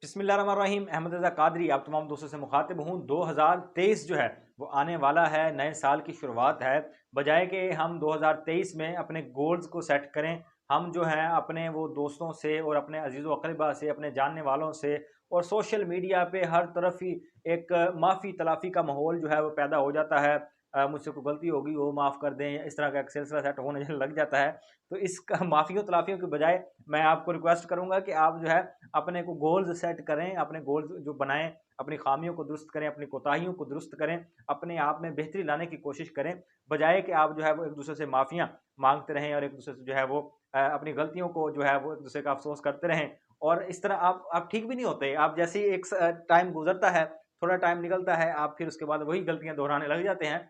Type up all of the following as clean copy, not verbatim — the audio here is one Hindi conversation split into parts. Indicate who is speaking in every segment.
Speaker 1: बिस्मिल्लाहिर्रहमानिर्रहीम। अहमद रज़ा कादरी आप तमाम दोस्तों से मुखातिब हूँ। 2023 जो है वो आने वाला है, नए साल की शुरुआत है। बजाय कि हम 2023 में अपने गोल्स को सेट करें, हम जो है अपने वो दोस्तों से और अपने अजीज़ व अक़रबा से, अपने जानने वालों से और सोशल मीडिया पे हर तरफ ही एक माफ़ी तलाफ़ी का माहौल जो है वो पैदा हो जाता है। मुझसे कोई गलती होगी वो माफ़ कर दें, इस तरह का एक सिलसिला सेट होने लग जाता है। तो इसका माफ़ियों तलाफ़ियों के बजाय मैं आपको रिक्वेस्ट करूँगा कि आप जो है अपने को गोल्स सेट करें, अपने गोल्स जो बनाएँ, अपनी ख़ामियों को दुरुस्त करें, अपनी कोताहियों को दुरुस्त करें, अपने आप में बेहतरी लाने की कोशिश करें। बजाय कि आप जो है वो एक-दूसरे से माफ़ियाँ माँगते रहें और एक-दूसरे से जो है वो अपनी गलतियों को जो है वो एक-दूसरे का अफ़सोस करते रहें और इस तरह आप ठीक भी नहीं होते। आप जैसे ही एक टाइम गुज़रता है, थोड़ा टाइम निकलता है, आप फिर उसके बाद वही गलतियाँ दोहराने लग जाते हैं।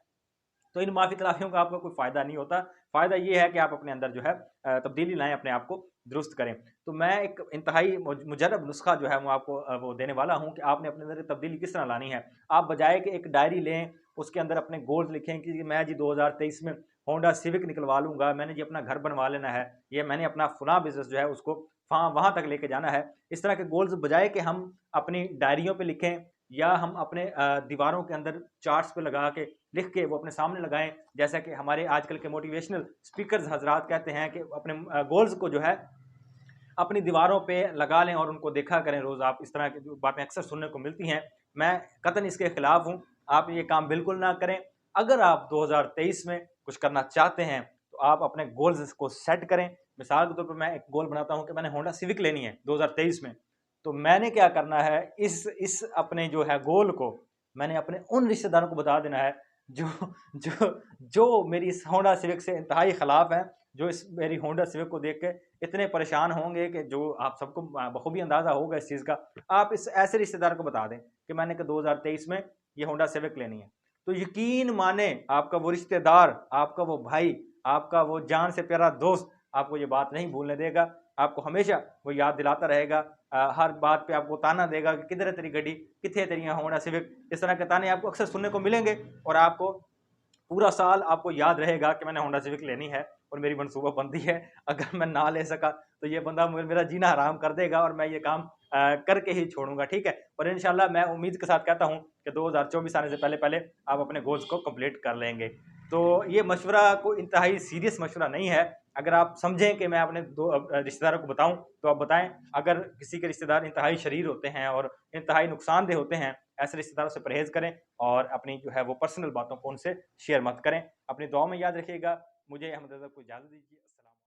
Speaker 1: तो इन माफ़ी तलाफ़ियों का आपको कोई फ़ायदा नहीं होता। फ़ायदा ये है कि आप अपने अंदर जो है तब्दीली लाएँ, अपने आप को दुरुस्त करें। तो मैं एक इंतहाई मुजर्रब नुस्ख़ा जो है वो आपको वो देने वाला हूँ कि आपने अपने अंदर तब्दीली किस तरह लानी है। आप बजाय कि एक डायरी लें, उसके अंदर अपने गोल्स लिखें कि मैं जी 2023 में होंडा सिविक निकलवा लूँगा, मैंने जी अपना घर बनवा लेना है, या मैंने अपना फ़लाँ बिज़नेस जो है उसको वहाँ तक लेके जाना है। इस तरह के गोल्स बजाय कि हम अपनी डायरियों पे लिखें या हम अपने दीवारों के अंदर चार्ट्स पे लगा के लिख के वो अपने सामने लगाएं। जैसा कि हमारे आजकल के मोटिवेशनल स्पीकर्स हजरात कहते हैं कि अपने गोल्स को जो है अपनी दीवारों पे लगा लें और उनको देखा करें रोज़। आप इस तरह की जो बातें अक्सर सुनने को मिलती हैं, मैं कतई इसके खिलाफ हूँ। आप ये काम बिल्कुल ना करें। अगर आप 2023 में कुछ करना चाहते हैं तो आप अपने गोल्स को सेट करें। मिसाल के तौर पर मैं एक गोल बनाता हूँ कि मैंने होंडा सिविक लेनी है 2023 में। तो मैंने क्या करना है, इस अपने जो है गोल को मैंने अपने उन रिश्तेदारों को बता देना है जो जो जो मेरी इस होंडा सिविक से इंतहाई खिलाफ हैं, जो इस मेरी होंडा सिविक को देख के इतने परेशान होंगे कि जो आप सबको बखूबी अंदाजा होगा इस चीज़ का। आप इस ऐसे रिश्तेदार को बता दें कि मैंने कि 2023 में ये होंडा सिविक लेनी है। तो यकीन माने आपका वो रिश्तेदार, आपका वो भाई, आपका वो जान से प्यारा दोस्त आपको ये बात नहीं भूलने देगा। आपको हमेशा वो याद दिलाता रहेगा। हर बात पे आपको ताना देगा कि किधर है तेरी गड्डी, कित्थे है तेरियां होंडा सिविक। इस तरह के ताने आपको अक्सर सुनने को मिलेंगे और आपको पूरा साल आपको याद रहेगा कि मैंने होंडा सिविक लेनी है और मेरी मनसूबाबंदी है। अगर मैं ना ले सका तो ये बंदा मेरा जीना हराम कर देगा और मैं ये काम करके ही छोड़ूँगा, ठीक है? और इंशाल्लाह मैं उम्मीद के साथ कहता हूँ कि 2024 आने से पहले-पहले आप अपने गोल्स को कंप्लीट कर लेंगे। तो ये मशवरा कोई इंतहाई सीरियस मशवरा नहीं है। अगर आप समझें कि मैं अपने रिश्तेदारों को बताऊँ तो आप बताएँ। अगर किसी के रिश्तेदार इंतहाई शरीर होते हैं और इंतहाई नुकसानदेह होते हैं, ऐसे रिश्तेदारों से परहेज़ करें और अपनी जो है वो पर्सनल बातों को उनसे शेयर मत करें। अपनी दुआओं में याद रखिएगा। मुझे अहमद रज़ा को इजाज़त दीजिए।